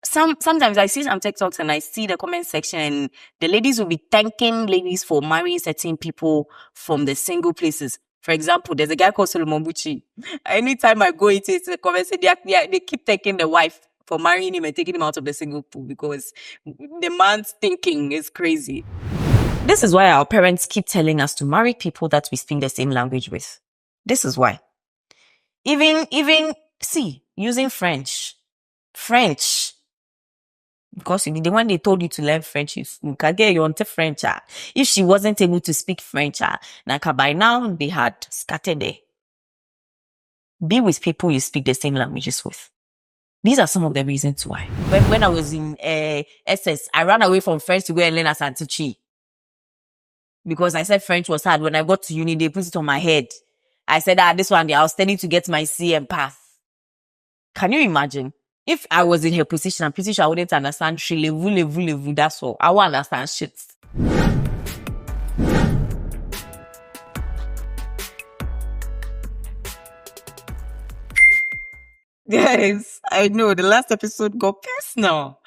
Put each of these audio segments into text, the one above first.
Sometimes I see some TikToks and I see the comment section and the ladies will be thanking ladies for marrying certain people from the single places. For example, there's a guy called Solomon Bucci. Anytime I go into the comment section, they keep thanking the wife for marrying him and taking him out of the single pool because the man's thinking is crazy. This is why our parents keep telling us to marry people that we speak the same language with. This is why. Even using French. Because the one they told you to learn French, you can get you onto French. If she wasn't able to speak French, by now they had scattered there. Be with people you speak the same languages with. These are some of the reasons why. When I was in SS, I ran away from French to go and learn Asantuchi. Because I said French was hard. When I got to uni, they put it on my head. I said, this one, I was studying to get my C and pass. Can you imagine? If I was in her position, I'm pretty sure I wouldn't understand. That's all. I won't understand shit. Guys, I know the last episode got personal.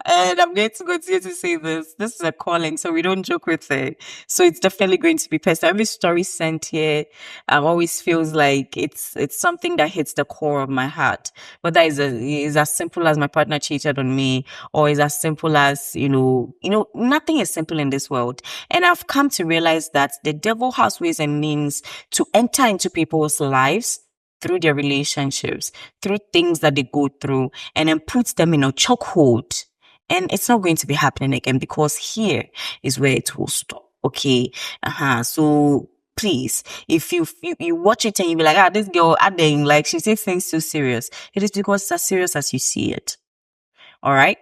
And I'm going to continue to say this. This is a calling, so we don't joke with it. So it's definitely going to be personal. Every story sent here always feels like it's something that hits the core of my heart. Whether is as simple as my partner cheated on me, or is as simple as, nothing is simple in this world. And I've come to realize that the devil has ways and means to enter into people's lives through their relationships, through things that they go through, and then puts them in a chokehold. And it's not going to be happening again because here is where it will stop. Okay. So please, if you watch it and you be like, this girl adding, like she takes things so serious. It is because it's as serious as you see it. All right.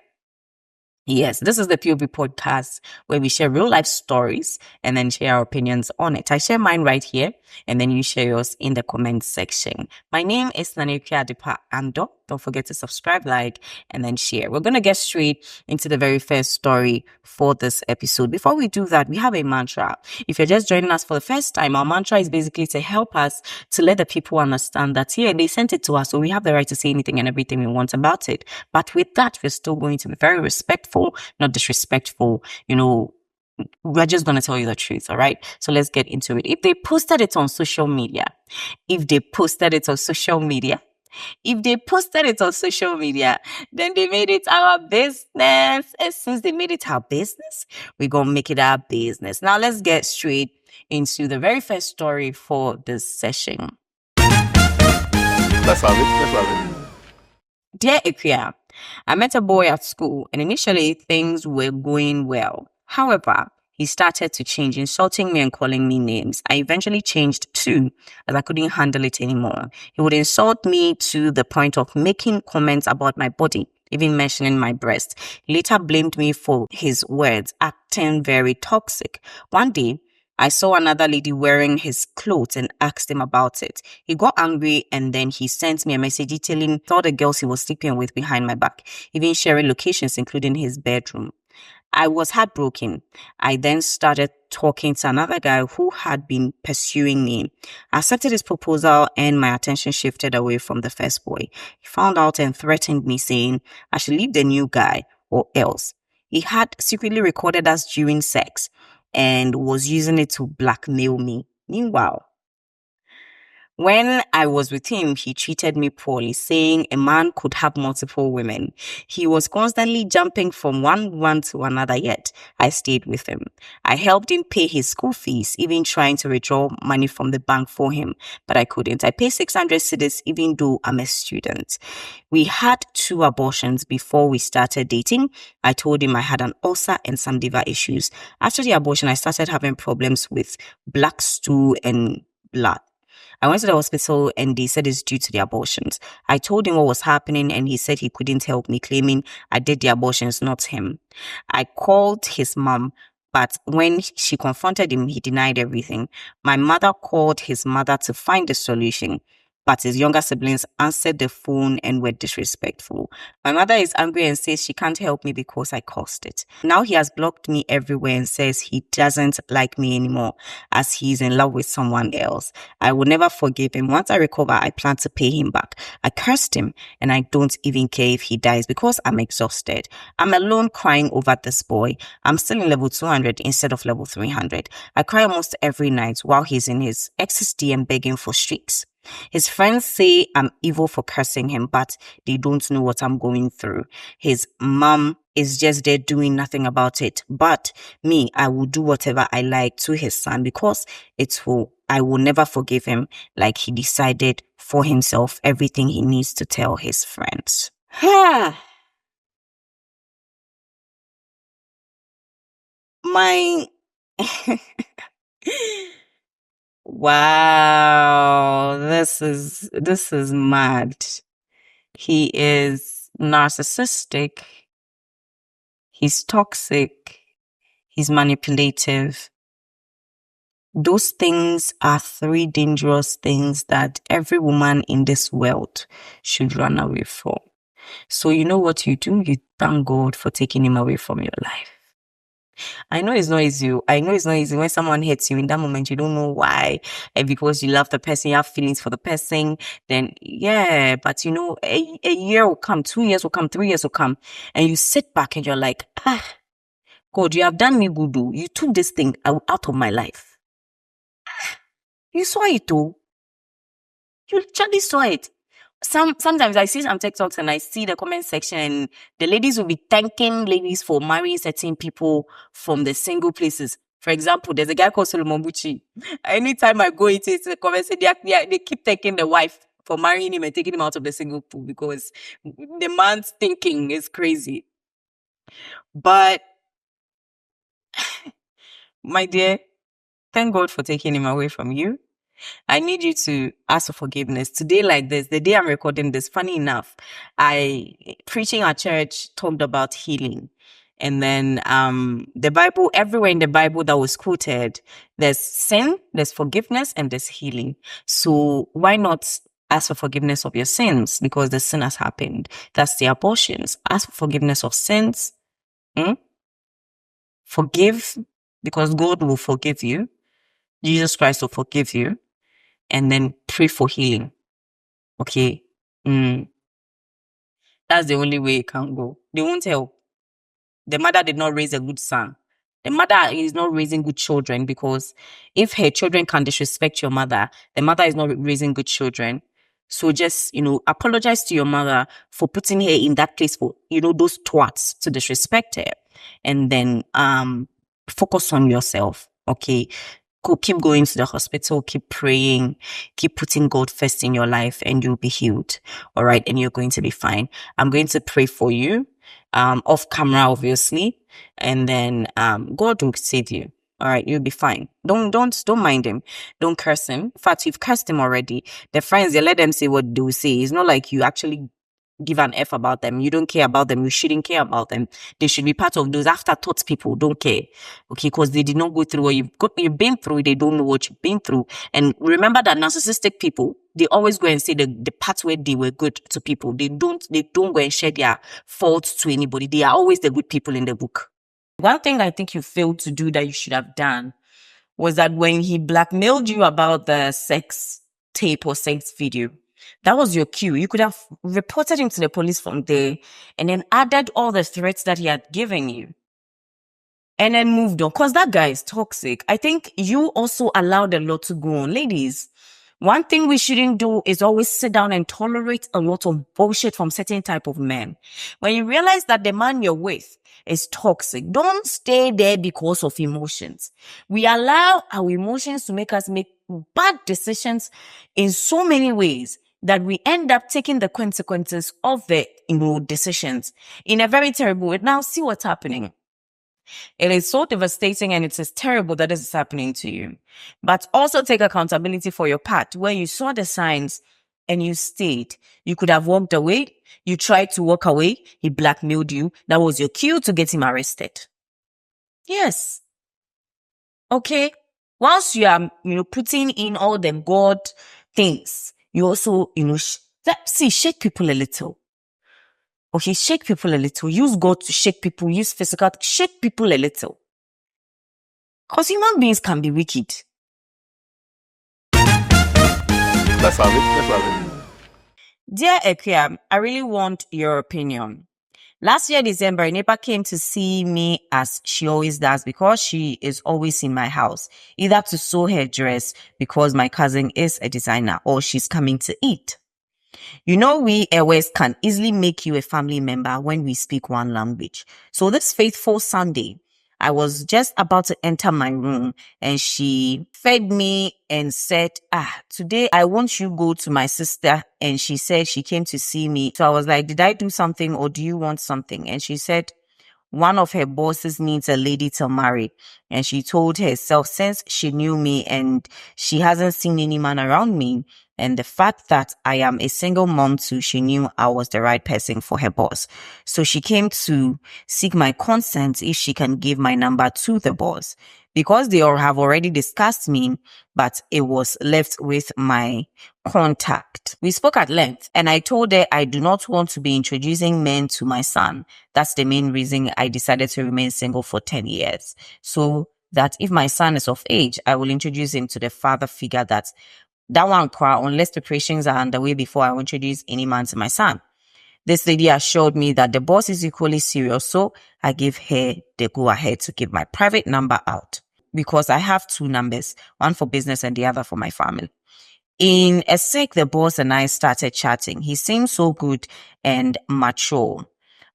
Yes, this is the POV podcast where we share real life stories and then share our opinions on it. I share mine right here and then you share yours in the comment section. My name is Nanekia Adipa Ando. Don't forget to subscribe, like, and then share. We're going to get straight into the very first story for this episode. Before we do that, we have a mantra. If you're just joining us for the first time, our mantra is basically to help us to let the people understand that here they sent it to us, so we have the right to say anything and everything we want about it. But with that, we're still going to be very respectful, not disrespectful. We're just going to tell you the truth. All right. So let's get into it. If they posted it on social media, then they made it our business. And since they made it our business, we're going to make it our business. Now let's get straight into the very first story for this session. Let's have it. Dear Ikea, I met a boy at school and initially things were going well. However, he started to change, insulting me and calling me names. I eventually changed too, as I couldn't handle it anymore. He would insult me to the point of making comments about my body, even mentioning my breast. He later blamed me for his words, acting very toxic. One day, I saw another lady wearing his clothes and asked him about it. He got angry and then he sent me a message detailing all the girls he was sleeping with behind my back, even sharing locations, including his bedroom. I was heartbroken. I then started talking to another guy who had been pursuing me. I accepted his proposal and my attention shifted away from the first boy. He found out and threatened me, saying I should leave the new guy or else. He had secretly recorded us during sex and was using it to blackmail me. Meanwhile, when I was with him, he treated me poorly, saying a man could have multiple women. He was constantly jumping from one to another, yet I stayed with him. I helped him pay his school fees, even trying to withdraw money from the bank for him, but I couldn't. I paid 600 cedis even though I'm a student. We had 2 abortions before we started dating. I told him I had an ulcer and some liver issues. After the abortion, I started having problems with black stool and blood. I went to the hospital and they said it's due to the abortions. I told him what was happening and he said he couldn't help me, claiming I did the abortions, not him. I called his mom, but when she confronted him, he denied everything. My mother called his mother to find a solution, but his younger siblings answered the phone and were disrespectful. My mother is angry and says she can't help me because I caused it. Now he has blocked me everywhere and says he doesn't like me anymore as he's in love with someone else. I will never forgive him. Once I recover, I plan to pay him back. I cursed him and I don't even care if he dies because I'm exhausted. I'm alone crying over this boy. I'm still in level 200 instead of level 300. I cry almost every night while he's in his ex's DM begging for streaks. His friends say I'm evil for cursing him, but they don't know what I'm going through. His mom is just there doing nothing about it. But me, I will do whatever I like to his son because I will never forgive him, like he decided for himself everything he needs to tell his friends. My wow, this is mad. He is narcissistic. He's toxic. He's manipulative. Those things are 3 dangerous things that every woman in this world should run away from. So you know what you do? You thank God for taking him away from your life. I know it's not easy. When someone hits you in that moment, you don't know why. And because you love the person, you have feelings for the person, then yeah, but you know, a year will come, 2 years will come, 3 years will come, and you sit back and you're like, God, you have done me good. You took this thing out of my life. You saw it though. You literally saw it. Sometimes I see some TikToks and I see the comment section and the ladies will be thanking ladies for marrying certain people from the single places. For example, there's a guy called Solomon Bucci. Anytime I go into the comment section, they keep thanking the wife for marrying him and taking him out of the single pool because the man's thinking is crazy. But my dear, thank God for taking him away from you. I need you to ask for forgiveness. Today, like this, the day I'm recording this, funny enough, preaching at church talked about healing. And then the Bible, everywhere in the Bible that was quoted, there's sin, there's forgiveness, and there's healing. So why not ask for forgiveness of your sins? Because the sin has happened. That's the abortions. Ask for forgiveness of sins. Forgive, because God will forgive you. Jesus Christ will forgive you. And then pray for healing. Okay? That's the only way it can go. They won't help. The mother did not raise a good son. The mother is not raising good children because if her children can disrespect your mother, the mother is not raising good children. So just, apologize to your mother for putting her in that place for, those twats to disrespect her. And then focus on yourself. Okay? Keep going to the hospital, keep praying, keep putting God first in your life and you'll be healed. All right. And you're going to be fine. I'm going to pray for you, off camera, obviously. And then, God will save you. All right. You'll be fine. Don't mind him. Don't curse him. In fact, you've cursed him already. The friends, you let them say what they will say. It's not like you actually give an F about them. You don't care about them. You shouldn't care about them. They should be part of those afterthoughts people. Don't care. Okay. Because they did not go through what you've been through. They don't know what you've been through. And remember that narcissistic people, they always go and say the part where they were good to people. They don't go and share their faults to anybody. They are always the good people in the book. One thing I think you failed to do that you should have done was that when he blackmailed you about the sex tape or sex video, that was your cue. You could have reported him to the police from there and then added all the threats that he had given you and then moved on. Because that guy is toxic. I think you also allowed a lot to go on. Ladies, one thing we shouldn't do is always sit down and tolerate a lot of bullshit from certain type of men. When you realize that the man you're with is toxic, don't stay there because of emotions. We allow our emotions to make us make bad decisions in so many ways that we end up taking the consequences of the decisions in a very terrible way. Now see what's happening. It is so devastating and it is terrible that this is happening to you. But also take accountability for your part where you saw the signs and you stayed. You could have walked away. You tried to walk away. He blackmailed you. That was your cue to get him arrested. Yes. Okay. Once you are, putting in all the God things, you also, shake people a little. Okay, shake people a little. Use God to shake people. Use physical to shake people a little. Because human beings can be wicked. Let's have it. Dear Ekia, I really want your opinion. Last year, December, a neighbor came to see me as she always does because she is always in my house, either to sew her dress because my cousin is a designer or she's coming to eat. You know, we Airways can easily make you a family member when we speak one language. So this faithful Sunday, I was just about to enter my room and she fed me and said, today I want you go to my sister. And she said she came to see me. So I was like, did I do something or do you want something? And she said, one of her bosses needs a lady to marry. And she told herself, since she knew me and she hasn't seen any man around me, and the fact that I am a single mom too, she knew I was the right person for her boss. So she came to seek my consent if she can give my number to the boss. Because they all have already discussed me, but it was left with my contact. We spoke at length and I told her I do not want to be introducing men to my son. That's the main reason I decided to remain single for 10 years. So that if my son is of age, I will introduce him to the father figure that one, unless preparations are underway before I will introduce any man to my son. This lady assured me that the boss is equally serious, so I gave her the go-ahead to give my private number out because I have two numbers, one for business and the other for my family. In a sec, the boss and I started chatting. He seemed so good and mature,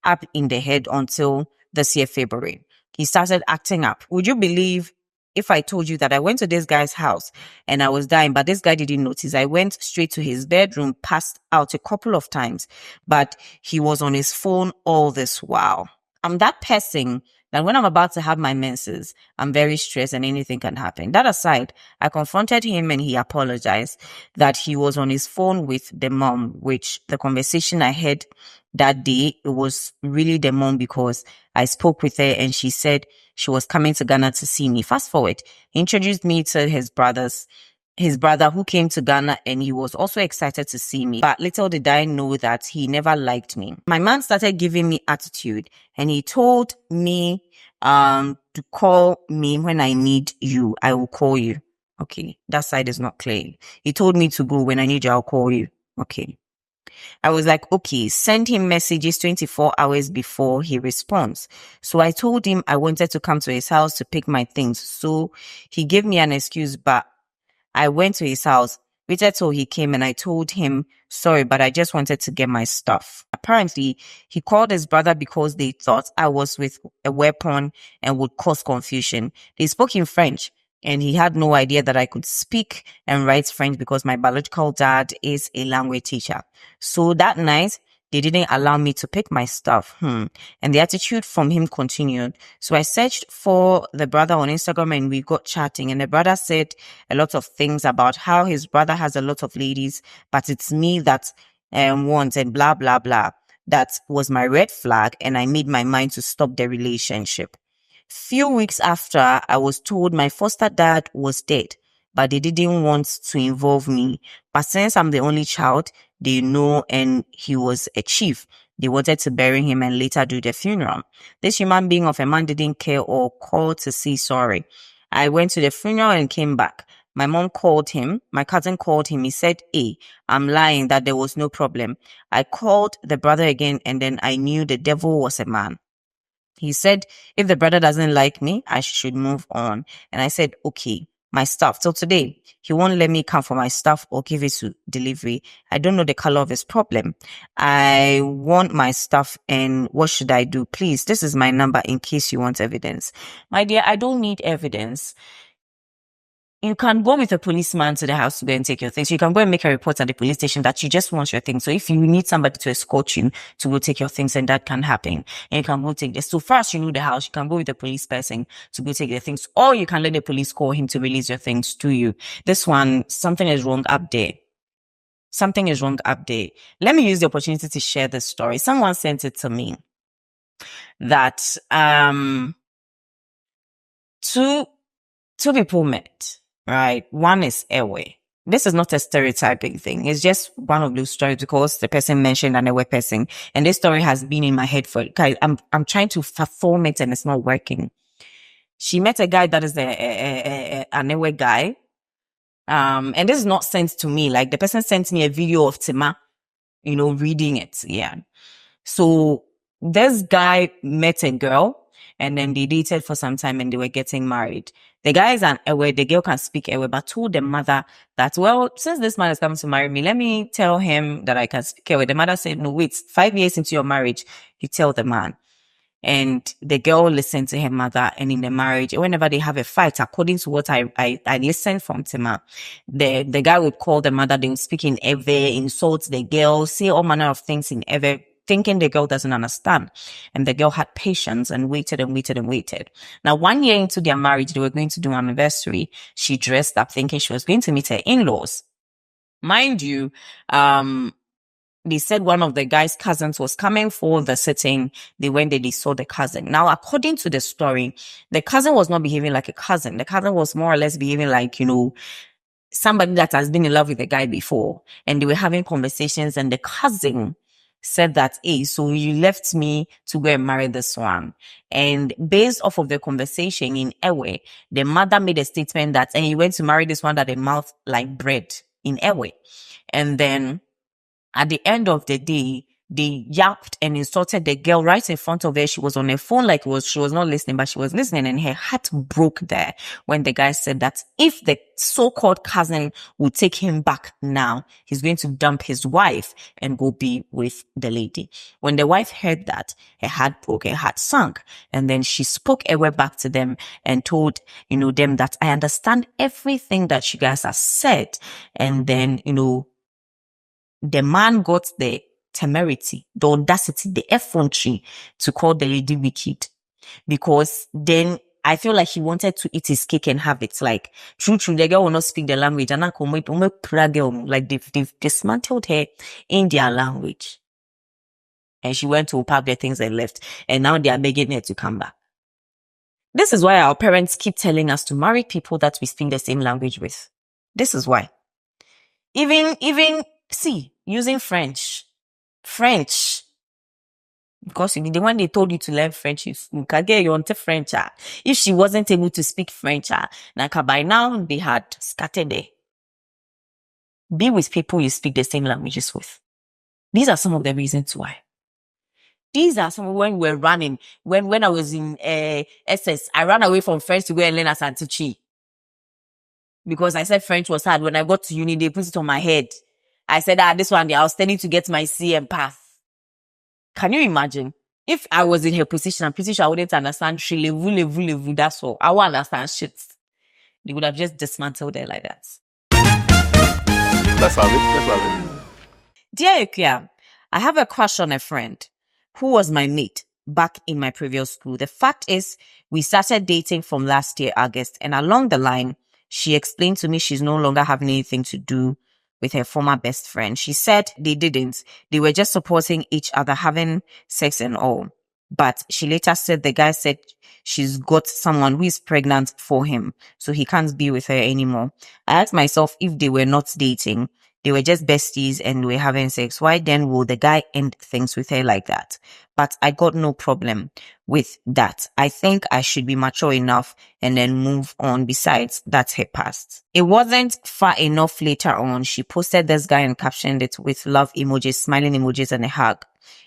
up in the head until this year, February. He started acting up. Would you believe if I told you that I went to this guy's house and I was dying, but this guy didn't notice? I went straight to his bedroom, passed out a couple of times, but he was on his phone all this while. I'm that person that when I'm about to have my menses, I'm very stressed and anything can happen. That aside, I confronted him and he apologized that he was on his phone with the mom, which the conversation I had that day, it was really the mom because I spoke with her and she said she was coming to Ghana to see me. Fast forward, he introduced me to his brother who came to Ghana and he was also excited to see me. But little did I know that he never liked me. My man started giving me attitude and he told me to call me when I need you. I will call you. Okay, that side is not clear. He told me to go when I need you, I'll call you. Okay. I was like, okay, send him messages 24 hours before he responds. So I told him I wanted to come to his house to pick my things. So he gave me an excuse, but I went to his house. Waited till he came and I told him, sorry, but I just wanted to get my stuff. Apparently, he called his brother because they thought I was with a weapon and would cause confusion. They spoke in French and he had no idea that I could speak and write French because my biological dad is a language teacher. So that night, they didn't allow me to pick my stuff. And the attitude from him continued. So I searched for the brother on Instagram and we got chatting. And the brother said a lot of things about how his brother has a lot of ladies, but it's me that wants and blah, blah, blah. That was my red flag. And I made my mind to stop the relationship. Few weeks after, I was told my foster dad was dead, but they didn't want to involve me. But since I'm the only child, they know and he was a chief. They wanted to bury him and later do the funeral. This human being of a man didn't care or call to say sorry. I went to the funeral and came back. My mom called him. My cousin called him. He said, hey, I'm lying that there was no problem. I called the brother again and then I knew the devil was a man. He said, if the brother doesn't like me, I should move on. And I said, okay, my stuff. Till today, he won't let me come for my stuff or give it to delivery. I don't know the color of his problem. I want my stuff and what should I do? Please, this is my number in case you want evidence. My dear, I don't need evidence. You can go with a policeman to the house to go and take your things. You can go and make a report at the police station that you just want your things. So if you need somebody to escort you to go take your things, then that can happen. And you can go take this. So first you know the house, you can go with the police person to go take the things, or you can let the police call him to release your things to you. This one, something is wrong up there. Something is wrong up there. Let me use the opportunity to share this story. Someone sent it to me that two people met. Right. One is Ewe. This is not a stereotyping thing. It's just one of those stories because the person mentioned an away person. And this story has been in my head for, I'm trying to perform it and it's not working. She met a guy that is an away guy. And this is not sent to me. Like the person sent me a video of Tima, reading it. Yeah. So this guy met a girl and then they dated for some time and they were getting married. The guy is an Ewe, the girl can speak Ewe, but told the mother that, well, since this man is coming to marry me, let me tell him that I can speak Ewe. The mother said, no, wait, 5 years into your marriage, you tell the man. And the girl listened to her mother, and in the marriage, whenever they have a fight, according to what I listened from Tima, the guy would call the mother, they would speak in Ewe, insult the girl, say all manner of things in Ewe, thinking the girl doesn't understand. And the girl had patience and waited and waited and waited. Now, 1 year into their marriage, they were going to do an anniversary. She dressed up thinking she was going to meet her in-laws. Mind you, they said one of the guy's cousins was coming for the sitting. They went there, they saw the cousin. Now, according to the story, the cousin was not behaving like a cousin. The cousin was more or less behaving like, somebody that has been in love with the guy before. And they were having conversations, and the cousin said that, hey, so you left me to go and marry this one. And based off of the conversation in Ewe, the mother made a statement that, and you went to marry this one that a mouth like bread in Ewe. And then at the end of the day, they yapped and insulted the girl right in front of her. She was on her phone like she was not listening, but she was listening, and her heart broke there when the guy said that if the so-called cousin would take him back now, he's going to dump his wife and go be with the lady. When the wife heard that, her heart broke, her heart sunk, and then she spoke a word back to them and told, them that I understand everything that you guys have said. And then, the man got the temerity, the audacity, the effrontery to call the lady wicked. Because then I feel like he wanted to eat his cake and have it. Like, true, the girl will not speak the language. And like they've dismantled her in their language. And she went to pack their things and left. And now they are begging her to come back. This is why our parents keep telling us to marry people that we speak the same language with. This is why. Even, using French. Because the one they told you to learn French, you can get you onto French. If she wasn't able to speak French, by now they had scattered there. Be with people you speak the same languages with. These are some of the reasons why. These are some when we're running. When I was in SS, I ran away from French to go and learn Asantechi. Because I said French was hard. When I got to uni, they put it on my head. I said, this one day, I was studying to get my C and pass. Can you imagine? If I was in her position, I'm pretty sure I wouldn't understand. That's all. I won't understand shit. They would have just dismantled her like that. Let's have it. Dear Ikuya, I have a crush on a friend who was my mate back in my previous school. The fact is, we started dating from last year, August, and along the line, she explained to me she's no longer having anything to do with her former best friend. She said they didn't. They were just supporting each other, having sex and all. But she later said the guy said she's got someone who is pregnant for him, so he can't be with her anymore. I asked myself if they were not dating, they were just besties and were having sex, why then will the guy end things with her like that? But I got no problem with that. I think I should be mature enough and then move on. Besides, that's her past. It wasn't far enough later on. She posted this guy and captioned it with love emojis, smiling emojis, and a hug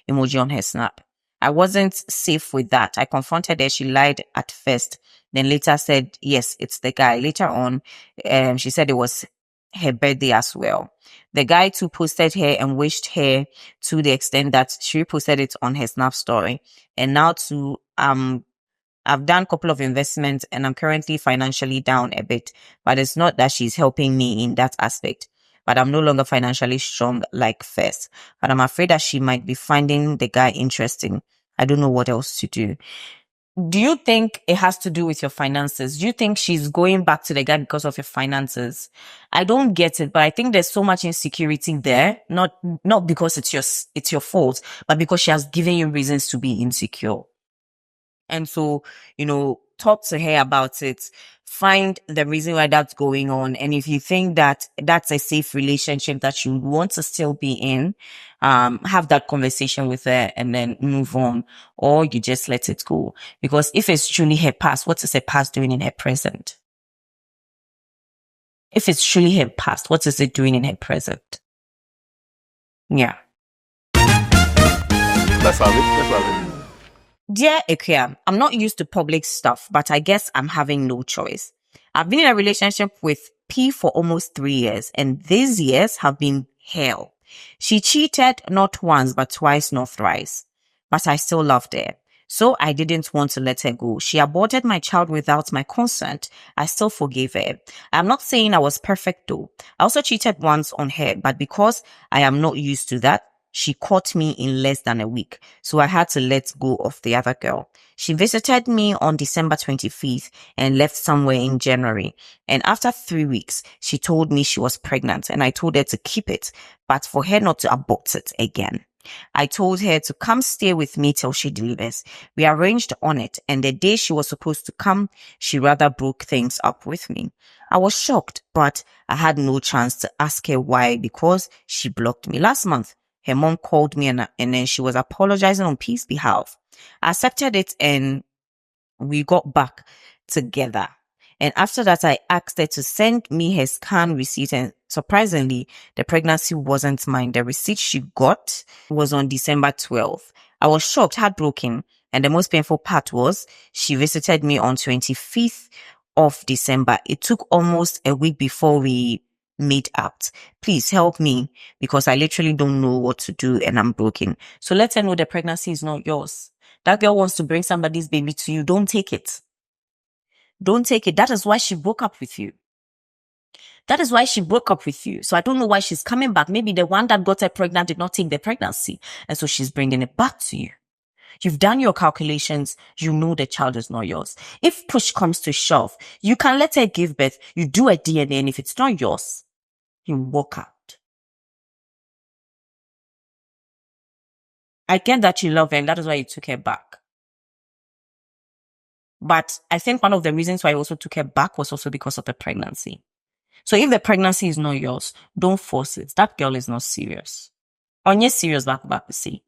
emoji on her snap. I wasn't safe with that. I confronted her. She lied at first, then later said, yes, it's the guy. Later on, she said it was her birthday as well. The guy too posted her and wished her to the extent that she posted it on her Snap story. And now too, I've done a couple of investments and I'm currently financially down a bit, but it's not that she's helping me in that aspect. But I'm no longer financially strong like first. But I'm afraid that she might be finding the guy interesting. I don't know what else to do. Do you think it has to do with your finances? Do you think she's going back to the guy because of your finances? I don't get it, but I think there's so much insecurity there. Not because it's your fault, but because she has given you reasons to be insecure. And so, talk to her about it. Find the reason why that's going on. And if you think that that's a safe relationship that you want to still be in, have that conversation with her and then move on, or you just let it go. Because if it's truly her past, what is her past doing in her present? If it's truly her past, what is it doing in her present? Yeah. Let's have it. Let's have it. Dear Ekia, I'm not used to public stuff, but I guess I'm having no choice. I've been in a relationship with P for almost 3 years, and these years have been hell. She cheated not once, but twice, not thrice. But I still loved her. So I didn't want to let her go. She aborted my child without my consent. I still forgave her. I'm not saying I was perfect though. I also cheated once on her, but because I am not used to that, she caught me in less than a week, so I had to let go of the other girl. She visited me on December 25th and left somewhere in January. And after 3 weeks, she told me she was pregnant and I told her to keep it, but for her not to abort it again. I told her to come stay with me till she delivers. We arranged on it, and the day she was supposed to come, she rather broke things up with me. I was shocked, but I had no chance to ask her why because she blocked me. Last month, her mom called me and then she was apologizing on P's behalf. I accepted it and we got back together. And after that, I asked her to send me her scan receipt, and surprisingly, the pregnancy wasn't mine. The receipt she got was on December 12th. I was shocked, heartbroken, and the most painful part was she visited me on 25th of December. It took almost a week before we made up. Please help me because I literally don't know what to do and I'm broken. So let her know the pregnancy is not yours. That girl wants to bring somebody's baby to you. Don't take it. Don't take it. That is why she broke up with you. That is why she broke up with you. So I don't know why she's coming back. Maybe the one that got her pregnant did not take the pregnancy. And so she's bringing it back to you. You've done your calculations. You know the child is not yours. If push comes to shove, you can let her give birth. You do a DNA, and if it's not yours, you walk out. I get that you love her and that is why you took her back. But I think one of the reasons why you also took her back was also because of the pregnancy. So if the pregnancy is not yours, don't force it. That girl is not serious. Onye serious back see.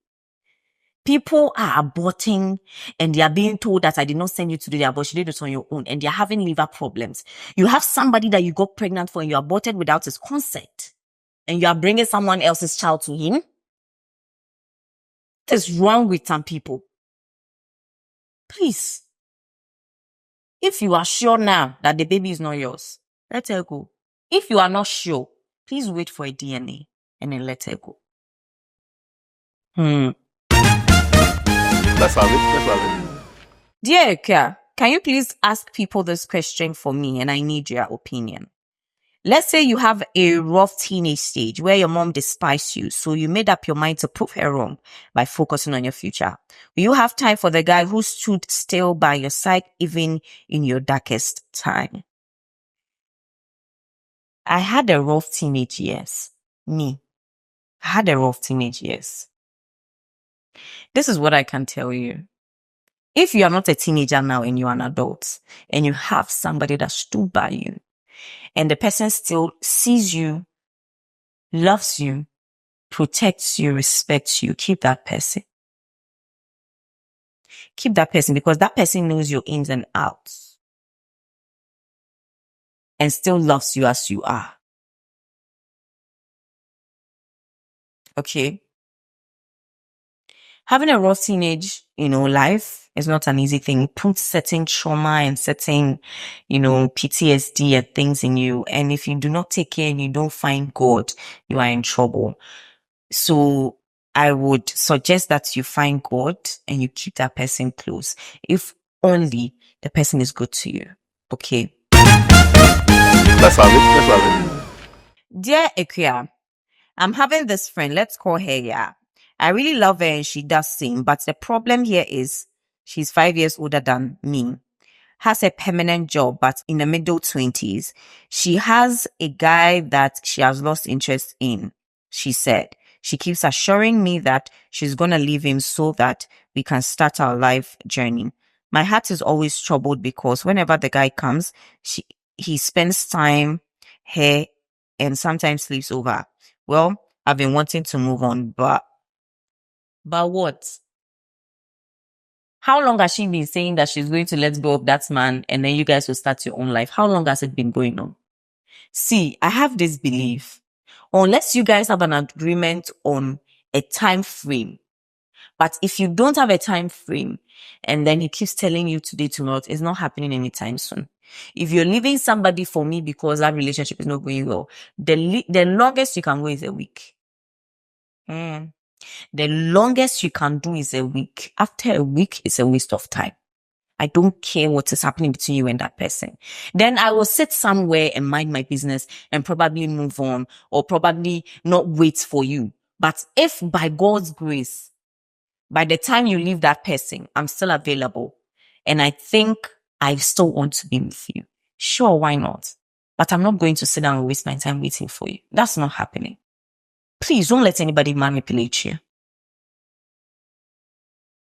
People are aborting and they are being told that I did not send you to do the abortion, you did it on your own, and they are having liver problems. You have somebody that you got pregnant for and you aborted without his consent, and you are bringing someone else's child to him. What is wrong with some people? Please. If you are sure now that the baby is not yours, let her go. If you are not sure, please wait for a DNA and then let her go. Let's have it. Let's have it. Dear Eka, can you please ask people this question for me and I need your opinion? Let's say you have a rough teenage stage where your mom despised you, so you made up your mind to prove her wrong by focusing on your future. Will you have time for the guy who stood still by your side even in your darkest time? I had a rough teenage years. I had a rough teenage years. This is what I can tell you. If you are not a teenager now and you are an adult and you have somebody that stood by you and the person still sees you, loves you, protects you, respects you, keep that person. Keep that person because that person knows your ins and outs and still loves you as you are. Okay? Having a rough teenage, life is not an easy thing. It puts certain trauma and certain, PTSD and things in you. And if you do not take care and you don't find God, you are in trouble. So I would suggest that you find God and you keep that person close. If only the person is good to you. Okay. Let's have it. Let's have it. Dear Ekia, I'm having this friend. Let's call her Ya. I really love her and she does sing, but the problem here is she's 5 years older than me, has a permanent job, but in the middle 20s. She has a guy that she has lost interest in, she said. She keeps assuring me that she's going to leave him so that we can start our life journey. My heart is always troubled because whenever the guy comes, he spends time here and sometimes sleeps over. Well, I've been wanting to move on, but what? How long has she been saying that she's going to let go of that man and then you guys will start your own life? How long has it been going on? See, I have this belief. Unless you guys have an agreement on a time frame, but if you don't have a time frame and then he keeps telling you today, tomorrow, it's not happening anytime soon. If you're leaving somebody for me because that relationship is not going well, the longest you can go is a week. The longest you can do is a week. After a week, it's a waste of time. I don't care what is happening between you and that person. Then I will sit somewhere and mind my business and probably move on or probably not wait for you. But if by God's grace, by the time you leave that person, I'm still available and I think I still want to be with you, sure, why not? But I'm not going to sit down and waste my time waiting for you. That's not happening. Please don't let anybody manipulate you.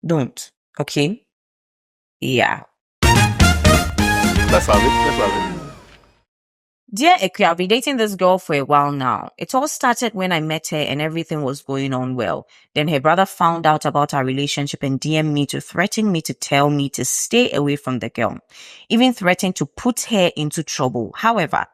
Don't. Okay? Yeah. Let's have it. Dear Equi, I've been dating this girl for a while now. It all started when I met her and everything was going on well. Then her brother found out about our relationship and DM'd me to threaten me to tell me to stay away from the girl. Even threatened to put her into trouble. However,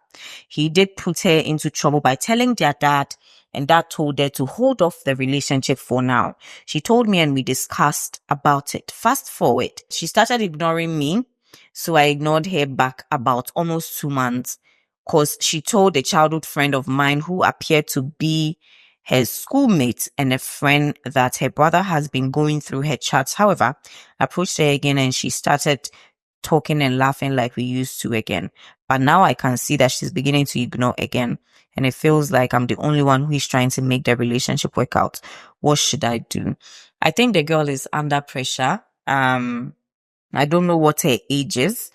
he did put her into trouble by telling their dad, and dad told her to hold off the relationship for now. She told me and we discussed about it. Fast forward, she started ignoring me, so I ignored her back about almost 2 months. Because she told a childhood friend of mine who appeared to be her schoolmate and a friend that her brother has been going through her chats. However, I approached her again and she started talking and laughing like we used to again. But now I can see that she's beginning to ignore again. And it feels like I'm the only one who is trying to make the relationship work out. What should I do? I think the girl is under pressure. I don't know what her age is.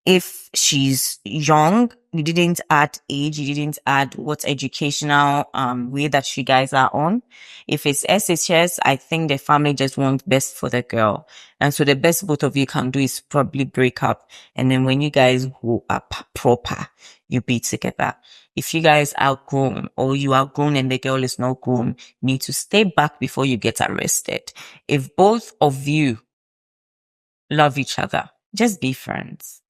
If she's young, you didn't add age, you didn't add what educational way that you guys are on. If it's SHS, I think the family just wants best for the girl. And so the best both of you can do is probably break up. And then when you guys grow up proper, you be together. If you guys are grown or you are grown and the girl is not grown, you need to stay back before you get arrested. If both of you love each other, just be friends.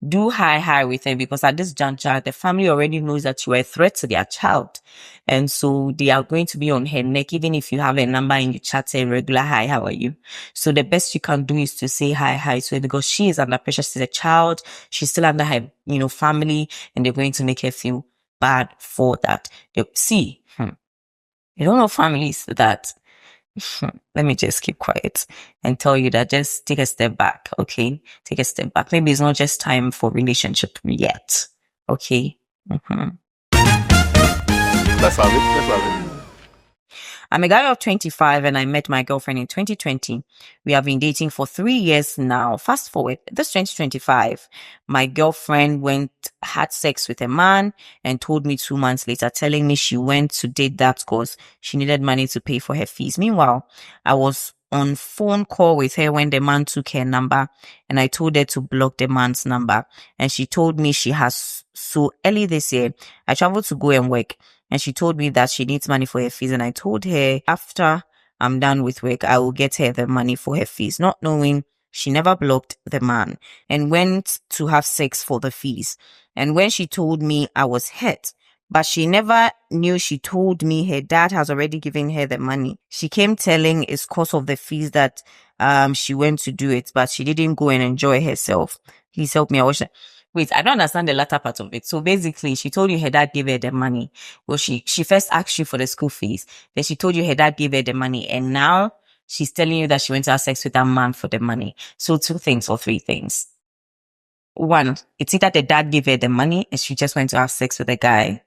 Do hi with her, because at this juncture, the family already knows that you are a threat to their child. And so they are going to be on her neck, even if you have a number and you chat a regular hi, how are you? So the best you can do is to say hi to her, because she is under pressure. She's a child. She's still under her, family, and they're going to make her feel bad for that. You don't know families that. Let me just keep quiet and tell you that just take a step back, okay? Take a step back. Maybe it's not just time for relationship yet, okay? Let's have it. I'm a guy of 25 and I met my girlfriend in 2020. We have been dating for 3 years now. Fast forward, this 2025, my girlfriend had sex with a man and told me 2 months later, telling me she went to date that because she needed money to pay for her fees. Meanwhile, I was on phone call with her when the man took her number and I told her to block the man's number. And she told me she has. So early this year, I traveled to go and work. And she told me that she needs money for her fees. And I told her after I'm done with work, I will get her the money for her fees, not knowing she never blocked the man and went to have sex for the fees. And when she told me, I was hurt, but she never knew she told me her dad has already given her the money. She came telling it's cause of the fees that she went to do it, but she didn't go and enjoy herself. Please help me. Wait, I don't understand the latter part of it. So basically, she told you her dad gave her the money. Well, she first asked you for the school fees. Then she told you her dad gave her the money. And now she's telling you that she went to have sex with that man for the money. So 2 things or 3 things. 1, it's either the dad gave her the money and she just went to have sex with the guy,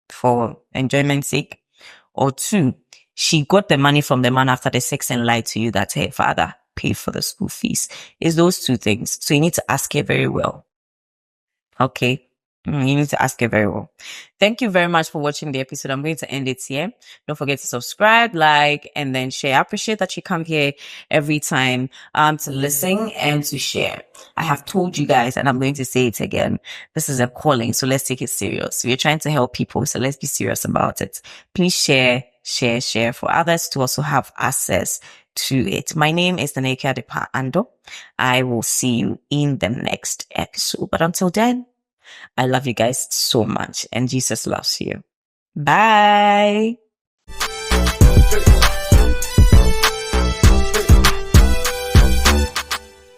for enjoyment's sake. Or 2, she got the money from the man after the sex and lied to you that her father paid for the school fees. It's those 2 things. So you need to ask her very well. Okay. You need to ask it very well. Thank you very much for watching the episode. I'm going to end it here. Don't forget to subscribe, like, and then share. I appreciate that you come here every time to listen and to share. I have told you guys, and I'm going to say it again. This is a calling, so let's take it serious. We're trying to help people, so let's be serious about it. Please share for others to also have access to it. My name is Nanekia Depa Ando. I will see you in the next episode. But until then, I love you guys so much, and Jesus loves you. Bye.